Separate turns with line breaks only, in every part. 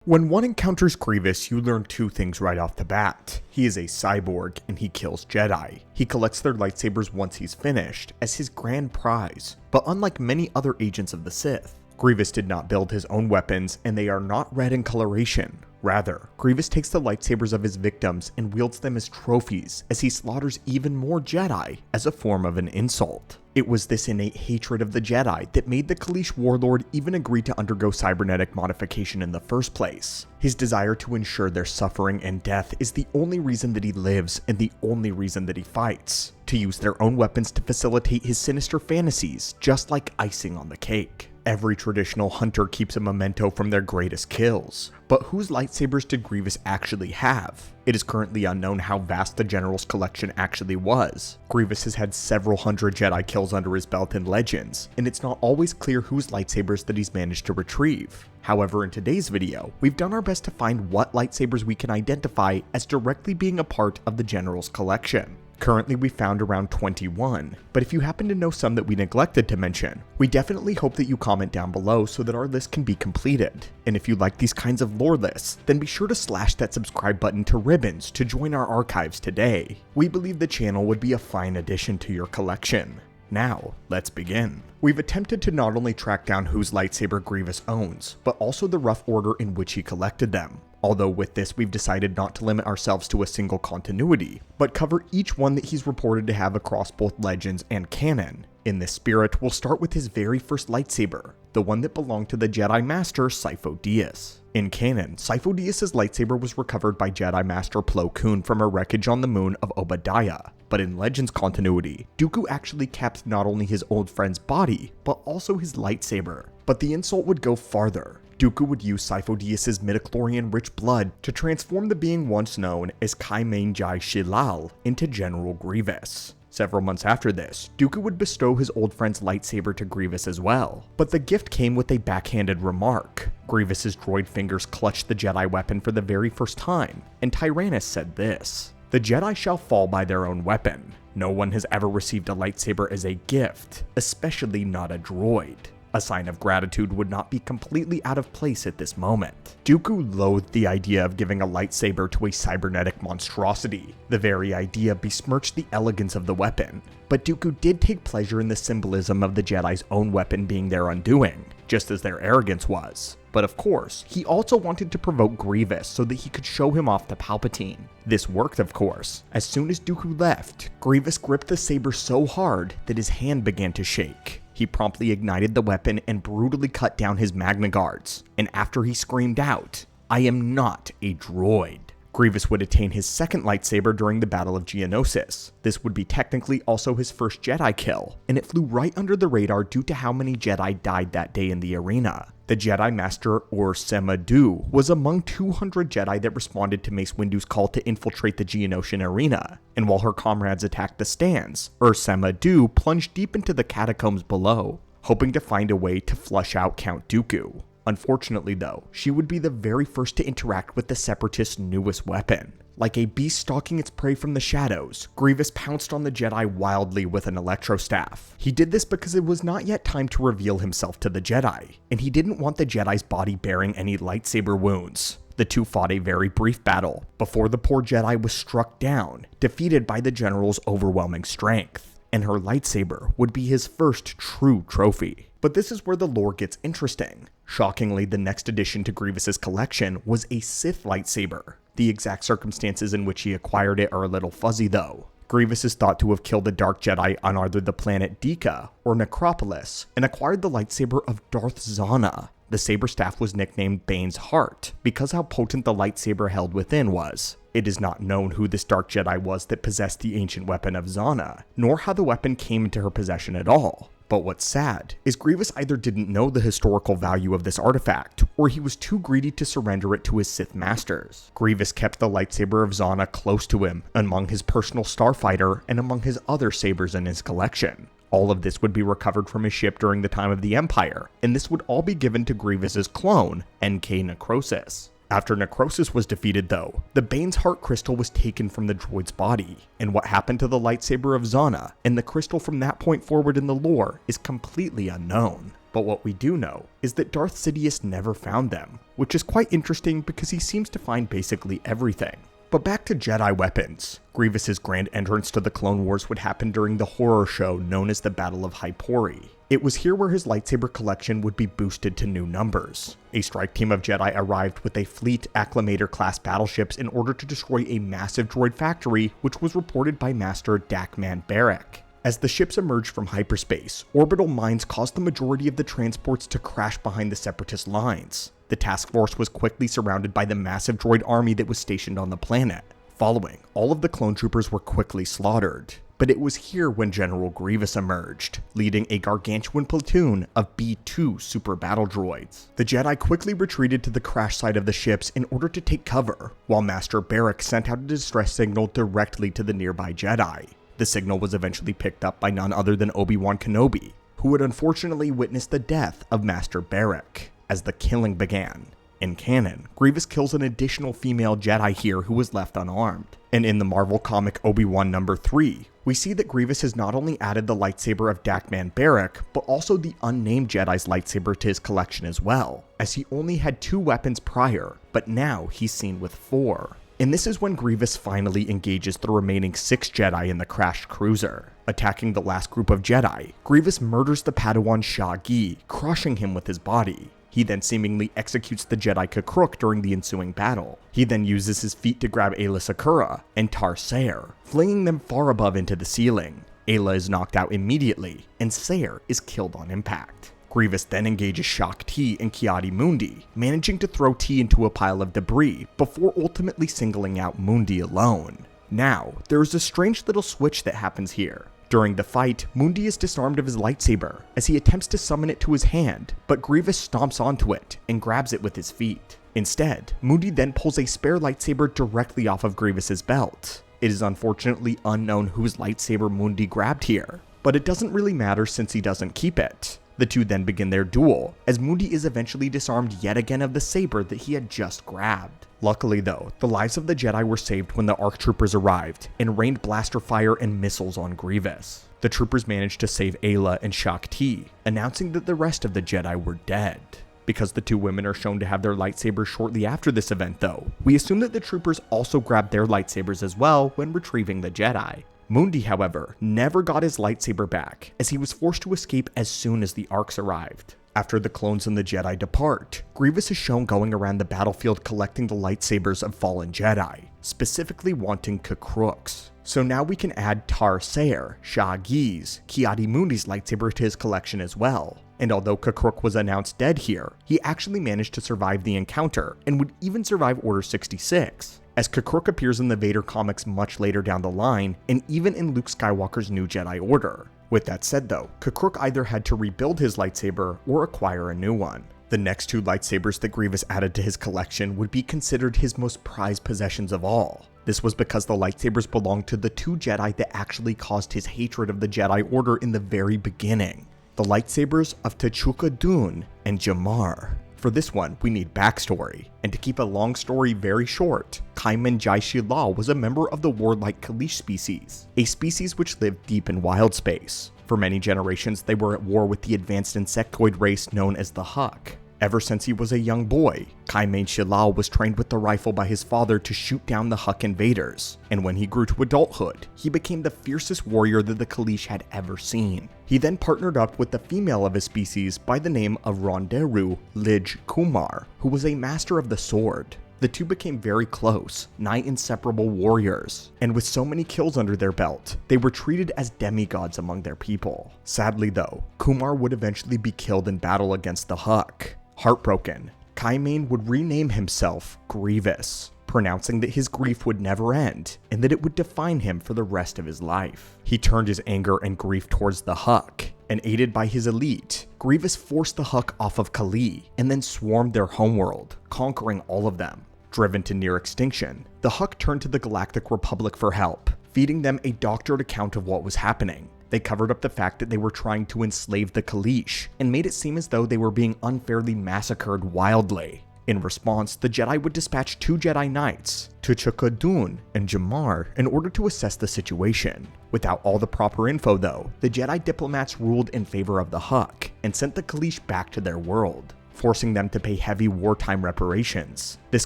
When one encounters Grievous, you learn two things right off the bat. He is a cyborg and he kills Jedi. He collects their lightsabers once he's finished as his grand prize, but unlike many other agents of the Sith, Grievous did not build his own weapons and they are not red in coloration. Rather, Grievous takes the lightsabers of his victims and wields them as trophies as he slaughters even more Jedi as a form of an insult. It was this innate hatred of the Jedi that made the Khali warlord even agree to undergo cybernetic modification in the first place. His desire to ensure their suffering and death is the only reason that he lives and the only reason that he fights. To use their own weapons to facilitate his sinister fantasies, just like icing on the cake. Every traditional hunter keeps a memento from their greatest kills, but whose lightsabers did Grievous actually have? It is currently unknown how vast the General's collection actually was. Grievous has had several hundred Jedi kills under his belt in Legends, and it's not always clear whose lightsabers that he's managed to retrieve. However, in today's video, we've done our best to find what lightsabers we can identify as directly being a part of the General's collection. Currently we found around 21, but if you happen to know some that we neglected to mention, we definitely hope that you comment down below so that our list can be completed. And if you like these kinds of lore lists, then be sure to slash that subscribe button to ribbons to join our archives today. We believe the channel would be a fine addition to your collection. Now, let's begin. We've attempted to not only track down whose lightsaber Grievous owns, but also the rough order in which he collected them. Although with this we've decided not to limit ourselves to a single continuity, but cover each one that he's reported to have across both Legends and canon. In this spirit, we'll start with his very first lightsaber, the one that belonged to the Jedi Master Sifo-Dyas. In canon, Sifo-Dyas' lightsaber was recovered by Jedi Master Plo Koon from a wreckage on the moon of Obadiah, but in Legends continuity, Dooku actually kept not only his old friend's body, but also his lightsaber. But the insult would go farther. Dooku would use Sifo-Dyas' midichlorian-rich blood to transform the being once known as Kai-Mane Jai Shilal into General Grievous. Several months after this, Dooku would bestow his old friend's lightsaber to Grievous as well, but the gift came with a backhanded remark. Grievous's droid fingers clutched the Jedi weapon for the very first time, and Tyrannus said this: "The Jedi shall fall by their own weapon. No one has ever received a lightsaber as a gift, especially not a droid." A sign of gratitude would not be completely out of place at this moment. Dooku loathed the idea of giving a lightsaber to a cybernetic monstrosity. The very idea besmirched the elegance of the weapon. But Dooku did take pleasure in the symbolism of the Jedi's own weapon being their undoing, just as their arrogance was. But of course, he also wanted to provoke Grievous so that he could show him off to Palpatine. This worked, of course. As soon as Dooku left, Grievous gripped the saber so hard that his hand began to shake. He promptly ignited the weapon and brutally cut down his Magna Guards, and after he screamed out, "I am not a droid," Grievous would attain his second lightsaber during the Battle of Geonosis. This would be technically also his first Jedi kill, and it flew right under the radar due to how many Jedi died that day in the arena. The Jedi Master, or Sema Du, was among 200 Jedi that responded to Mace Windu's call to infiltrate the Geonosian arena, and while her comrades attacked the stands, Sema Du plunged deep into the catacombs below, hoping to find a way to flush out Count Dooku. Unfortunately though, she would be the very first to interact with the Separatists' newest weapon. Like a beast stalking its prey from the shadows, Grievous pounced on the Jedi wildly with an electro staff. He did this because it was not yet time to reveal himself to the Jedi, and he didn't want the Jedi's body bearing any lightsaber wounds. The two fought a very brief battle, before the poor Jedi was struck down, defeated by the General's overwhelming strength, and her lightsaber would be his first true trophy. But this is where the lore gets interesting. Shockingly, the next addition to Grievous's collection was a Sith lightsaber. The exact circumstances in which he acquired it are a little fuzzy though. Grievous is thought to have killed a Dark Jedi on either the planet Dika or Necropolis, and acquired the lightsaber of Darth Zana. The saber staff was nicknamed Bane's Heart because how potent the lightsaber held within was. It is not known who this Dark Jedi was that possessed the ancient weapon of Zana, nor how the weapon came into her possession at all. But what's sad is Grievous either didn't know the historical value of this artifact, or he was too greedy to surrender it to his Sith masters. Grievous kept the lightsaber of Zana close to him, among his personal starfighter and among his other sabers in his collection. All of this would be recovered from his ship during the time of the Empire, and this would all be given to Grievous's clone, NK Necrosis. After Necrosis was defeated though, the Bane's Heart crystal was taken from the droid's body, and what happened to the lightsaber of Zana and the crystal from that point forward in the lore is completely unknown. But what we do know is that Darth Sidious never found them, which is quite interesting because he seems to find basically everything. But back to Jedi weapons. Grievous's grand entrance to the Clone Wars would happen during the horror show known as the Battle of Hypori. It was here where his lightsaber collection would be boosted to new numbers. A strike team of Jedi arrived with a fleet Acclamator-class battleships in order to destroy a massive droid factory, which was reported by Master Dakman Barrack. As the ships emerged from hyperspace, orbital mines caused the majority of the transports to crash behind the Separatist lines. The task force was quickly surrounded by the massive droid army that was stationed on the planet. Following, all of the clone troopers were quickly slaughtered. But it was here when General Grievous emerged, leading a gargantuan platoon of B-2 super battle droids. The Jedi quickly retreated to the crash site of the ships in order to take cover, while Master Barrack sent out a distress signal directly to the nearby Jedi. The signal was eventually picked up by none other than Obi-Wan Kenobi, who would unfortunately witness the death of Master Barrack as the killing began. In canon, Grievous kills an additional female Jedi here who was left unarmed. And in the Marvel comic Obi-Wan number 3, we see that Grievous has not only added the lightsaber of Dakman Barrack, but also the unnamed Jedi's lightsaber to his collection as well, as he only had 2 weapons prior, but now he's seen with 4. And this is when Grievous finally engages the remaining 6 Jedi in the crashed cruiser. Attacking the last group of Jedi, Grievous murders the Padawan Shagi, crushing him with his body. He then seemingly executes the Jedi Kakruk during the ensuing battle. He then uses his feet to grab Aayla Secura and Tar Sayre, flinging them far above into the ceiling. Aayla is knocked out immediately, and Sayre is killed on impact. Grievous then engages Shaak Ti and Ki-Adi-Mundi, managing to throw Ti into a pile of debris before ultimately singling out Mundi alone. Now, there is a strange little switch that happens here. During the fight, Mundi is disarmed of his lightsaber as he attempts to summon it to his hand, but Grievous stomps onto it and grabs it with his feet. Instead, Mundi then pulls a spare lightsaber directly off of Grievous's belt. It is unfortunately unknown whose lightsaber Mundi grabbed here, but it doesn't really matter since he doesn't keep it. The two then begin their duel, as Mundi is eventually disarmed yet again of the saber that he had just grabbed. Luckily though, the lives of the Jedi were saved when the ARC troopers arrived and rained blaster fire and missiles on Grievous. The troopers managed to save Aayla and Shaak Ti, announcing that the rest of the Jedi were dead. Because the 2 women are shown to have their lightsabers shortly after this event though, we assume that the troopers also grabbed their lightsabers as well when retrieving the Jedi. Mundi, however, never got his lightsaber back, as he was forced to escape as soon as the ARCs arrived. After the clones and the Jedi depart, Grievous is shown going around the battlefield collecting the lightsabers of fallen Jedi, specifically wanting Kakruks. So now we can add Tar Sayre, Shaagi's, Ki-Adi-Mundi's lightsaber to his collection as well. And although Kakruk was announced dead here, he actually managed to survive the encounter and would even survive Order 66. As Kakruk appears in the Vader comics much later down the line, and even in Luke Skywalker's New Jedi Order. With that said though, Kakruk either had to rebuild his lightsaber or acquire a new one. The next 2 lightsabers that Grievous added to his collection would be considered his most prized possessions of all. This was because the lightsabers belonged to the 2 Jedi that actually caused his hatred of the Jedi Order in the very beginning. The lightsabers of Techuka Dune and Jamar. For this one, we need backstory, and to keep a long story very short, Kaiman Jai Shila was a member of the warlike Kalish species, a species which lived deep in wild space. For many generations, they were at war with the advanced insectoid race known as the Huck. Ever since he was a young boy, Kaiman Shilal was trained with the rifle by his father to shoot down the Huck invaders, and when he grew to adulthood, he became the fiercest warrior that the Kalish had ever seen. He then partnered up with the female of his species by the name of Ronderu Lij Kumar, who was a master of the sword. The two became very close, nigh inseparable warriors, and with so many kills under their belt, they were treated as demigods among their people. Sadly though, Kumar would eventually be killed in battle against the Huck. Heartbroken, Kaiman would rename himself Grievous, pronouncing that his grief would never end and that it would define him for the rest of his life. He turned his anger and grief towards the Huck, and aided by his elite, Grievous forced the Huck off of Khali and then swarmed their homeworld, conquering all of them. Driven to near extinction, the Huck turned to the Galactic Republic for help, feeding them a doctored account of what was happening. They covered up the fact that they were trying to enslave the Kalish, and made it seem as though they were being unfairly massacred wildly. In response, the Jedi would dispatch 2 Jedi Knights, Dune and Jamar, in order to assess the situation. Without all the proper info though, the Jedi diplomats ruled in favor of the Huck and sent the Kalish back to their world, forcing them to pay heavy wartime reparations. This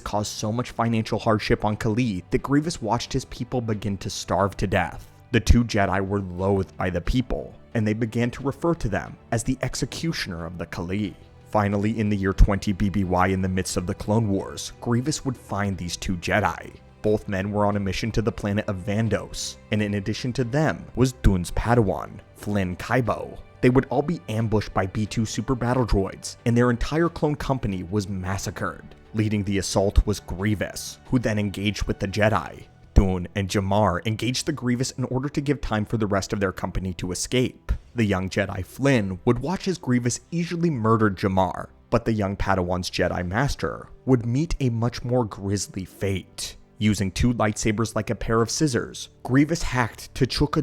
caused so much financial hardship on Khali that Grievous watched his people begin to starve to death. The 2 Jedi were loathed by the people, and they began to refer to them as the executioner of the Khali. Finally, in the year 20 BBY, in the midst of the Clone Wars, Grievous would find these 2 Jedi. Both men were on a mission to the planet of Vandos, and in addition to them was Dune's Padawan, Flynn Kaibo. They would all be ambushed by B2 super battle droids, and their entire clone company was massacred. Leading the assault was Grievous, who then engaged with the Jedi. Dune and Jamar engaged the Grievous in order to give time for the rest of their company to escape. The young Jedi Flynn would watch as Grievous easily murdered Jamar, but the young Padawan's Jedi Master would meet a much more grisly fate. Using 2 lightsabers like a pair of scissors, Grievous hacked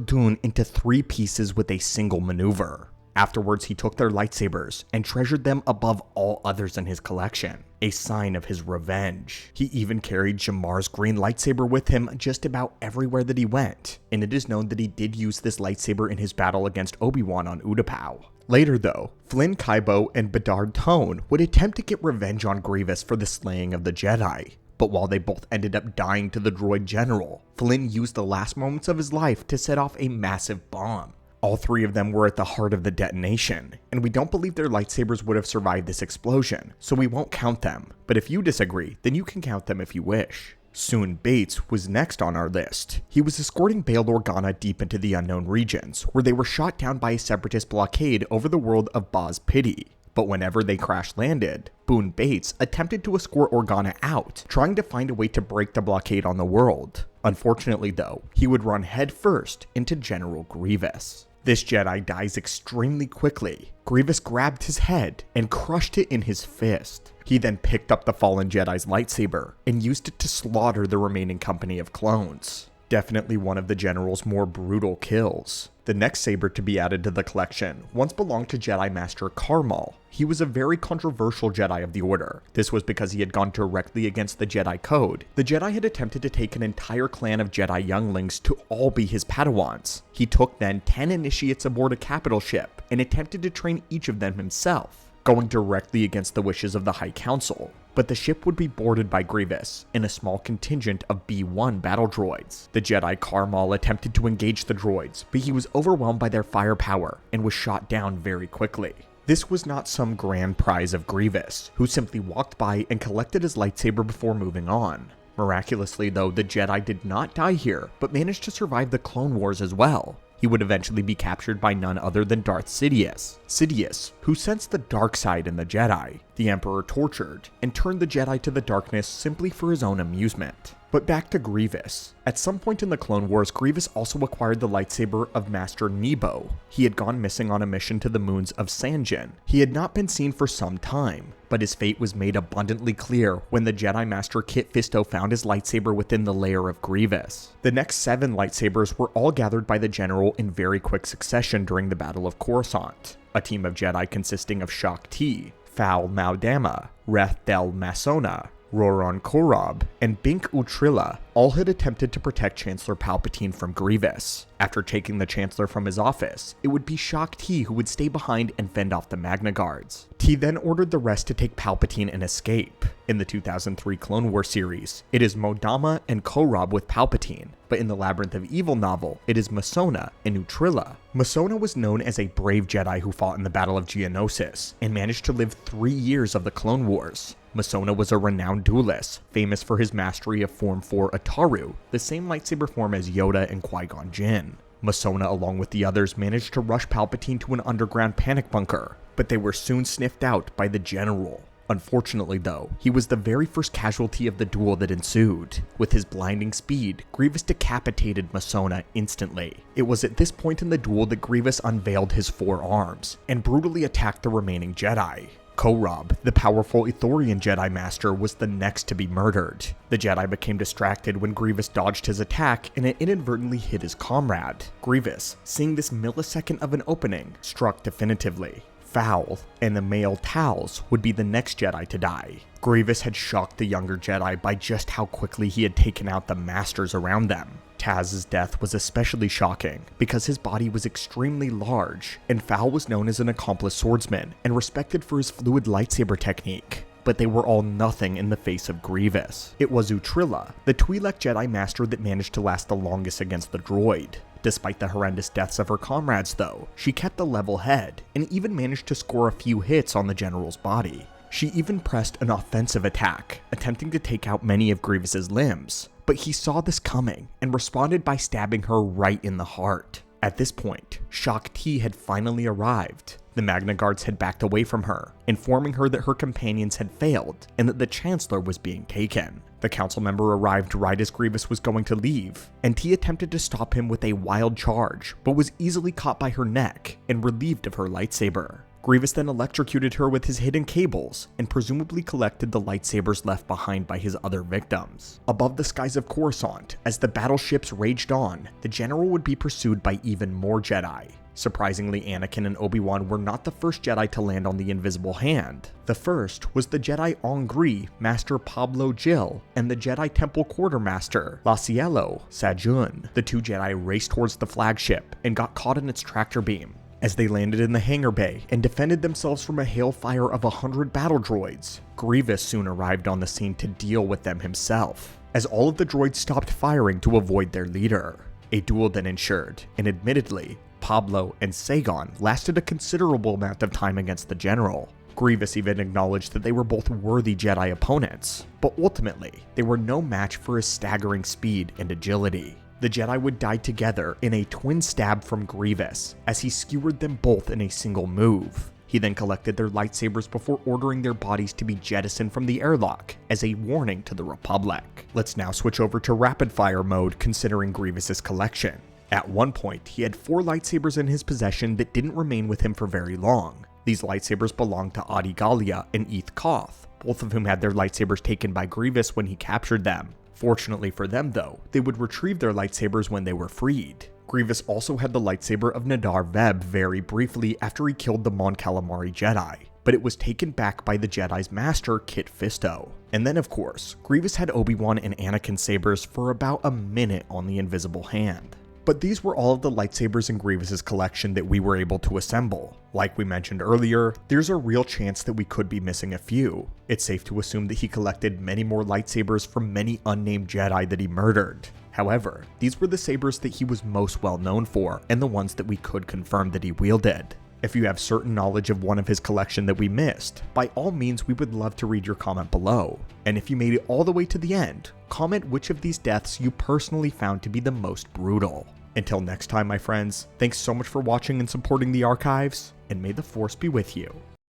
Dune into 3 pieces with a single maneuver. Afterwards, he took their lightsabers and treasured them above all others in his collection, a sign of his revenge. He even carried Jamar's green lightsaber with him just about everywhere that he went, and it is known that he did use this lightsaber in his battle against Obi-Wan on Utapau. Later though, Flynn Kaibo and Bedard Tone would attempt to get revenge on Grievous for the slaying of the Jedi. But while they both ended up dying to the droid general, Flynn used the last moments of his life to set off a massive bomb. All 3 of them were at the heart of the detonation, and we don't believe their lightsabers would have survived this explosion, so we won't count them. But if you disagree, then you can count them if you wish. Soon Bates was next on our list. He was escorting Bail Organa deep into the unknown regions, where they were shot down by a separatist blockade over the world of Baz Pity. But whenever they crash-landed, Boone Bates attempted to escort Organa out, trying to find a way to break the blockade on the world. Unfortunately though, he would run headfirst into General Grievous. This Jedi dies extremely quickly. Grievous grabbed his head and crushed it in his fist. He then picked up the fallen Jedi's lightsaber and used it to slaughter the remaining company of clones. Definitely one of the General's more brutal kills. The next saber to be added to the collection once belonged to Jedi Master Karmal. He was a very controversial Jedi of the Order. This was because he had gone directly against the Jedi Code. The Jedi had attempted to take an entire clan of Jedi younglings to all be his Padawans. He took then 10 initiates aboard a capital ship and attempted to train each of them himself, going directly against the wishes of the High Council. But the ship would be boarded by Grievous and a small contingent of B-1 battle droids. The Jedi Karmal attempted to engage the droids, but he was overwhelmed by their firepower and was shot down very quickly. This was not some grand prize of Grievous, who simply walked by and collected his lightsaber before moving on. Miraculously though, the Jedi did not die here, but managed to survive the Clone Wars as well. He would eventually be captured by none other than Darth Sidious. Sidious, who sensed the dark side in the Jedi. The Emperor tortured and turned the Jedi to the darkness simply for his own amusement. But back to Grievous. At some point in the Clone Wars, Grievous also acquired the lightsaber of Master Nebo. He had gone missing on a mission to the moons of Sanjin. He had not been seen for some time, but his fate was made abundantly clear when the Jedi Master Kit Fisto found his lightsaber within the lair of Grievous. The next 7 lightsabers were all gathered by the General in very quick succession during the Battle of Coruscant. A team of Jedi consisting of Shak Ti, Fal Maudama, Reth Del Masona, Roron Korob, and Bink Utrilla all had attempted to protect Chancellor Palpatine from Grievous. After taking the Chancellor from his office, it would be Shak Ti who would stay behind and fend off the Magna Guards. Ti then ordered the rest to take Palpatine and escape. In the 2003 Clone Wars series, it is Modama and Korob with Palpatine, but in the Labyrinth of Evil novel, it is Masona and Utrilla. Masona was known as a brave Jedi who fought in the Battle of Geonosis, and managed to live 3 years of the Clone Wars. Masona was a renowned duelist, famous for his mastery of Form 4 Ataru, the same lightsaber form as Yoda and Qui-Gon Jinn. Masona, along with the others, managed to rush Palpatine to an underground panic bunker, but they were soon sniffed out by the General. Unfortunately though, he was the very first casualty of the duel that ensued. With his blinding speed, Grievous decapitated Masona instantly. It was at this point in the duel that Grievous unveiled his 4 arms, and brutally attacked the remaining Jedi. Korob, the powerful Ithorian Jedi Master, was the next to be murdered. The Jedi became distracted when Grievous dodged his attack and it inadvertently hit his comrade. Grievous, seeing this millisecond of an opening, struck definitively. Foul and the male Tals would be the next Jedi to die. Grievous had shocked the younger Jedi by just how quickly he had taken out the masters around them. Taz's death was especially shocking because his body was extremely large, and Foul was known as an accomplished swordsman and respected for his fluid lightsaber technique. But they were all nothing in the face of Grievous. It was Utrilla, the Twi'lek Jedi Master that managed to last the longest against the droid. Despite the horrendous deaths of her comrades though, she kept a level head and even managed to score a few hits on the general's body. She even pressed an offensive attack, attempting to take out many of Grievous's limbs, but he saw this coming and responded by stabbing her right in the heart. At this point, Shaak Ti had finally arrived. The Magna Guards had backed away from her, informing her that her companions had failed and that the Chancellor was being taken. The council member arrived right as Grievous was going to leave, and Ti attempted to stop him with a wild charge, but was easily caught by her neck and relieved of her lightsaber. Grievous then electrocuted her with his hidden cables, and presumably collected the lightsabers left behind by his other victims. Above the skies of Coruscant, as the battleships raged on, the general would be pursued by even more Jedi. Surprisingly, Anakin and Obi-Wan were not the first Jedi to land on the Invisible Hand. The first was the Jedi Ongri, Master Pablo Gil, and the Jedi Temple Quartermaster, Lacielo Sajun. The two Jedi raced towards the flagship and got caught in its tractor beam. As they landed in the hangar bay and defended themselves from a hailfire of 100 battle droids, Grievous soon arrived on the scene to deal with them himself, as all of the droids stopped firing to avoid their leader. A duel then ensued, and admittedly, Pablo and Sagon lasted a considerable amount of time against the general. Grievous even acknowledged that they were both worthy Jedi opponents, but ultimately, they were no match for his staggering speed and agility. The Jedi would die together in a twin stab from Grievous, as he skewered them both in a single move. He then collected their lightsabers before ordering their bodies to be jettisoned from the airlock as a warning to the Republic. Let's now switch over to rapid fire mode considering Grievous's collection. At one point, he had 4 lightsabers in his possession that didn't remain with him for very long. These lightsabers belonged to Adi Gallia and Eth Koth, both of whom had their lightsabers taken by Grievous when he captured them. Fortunately for them though, they would retrieve their lightsabers when they were freed. Grievous also had the lightsaber of Nadar Veb very briefly after he killed the Mon Calamari Jedi, but it was taken back by the Jedi's master Kit Fisto. And then of course, Grievous had Obi-Wan and Anakin's sabers for about a minute on the Invisible Hand. But these were all of the lightsabers in Grievous's collection that we were able to assemble. Like we mentioned earlier, there's a real chance that we could be missing a few. It's safe to assume that he collected many more lightsabers from many unnamed Jedi that he murdered. However, these were the sabers that he was most well known for, and the ones that we could confirm that he wielded. If you have certain knowledge of one of his collection that we missed, by all means we would love to read your comment below. And if you made it all the way to the end, comment which of these deaths you personally found to be the most brutal. Until next time my friends, thanks so much for watching and supporting the archives, and may the Force be with you.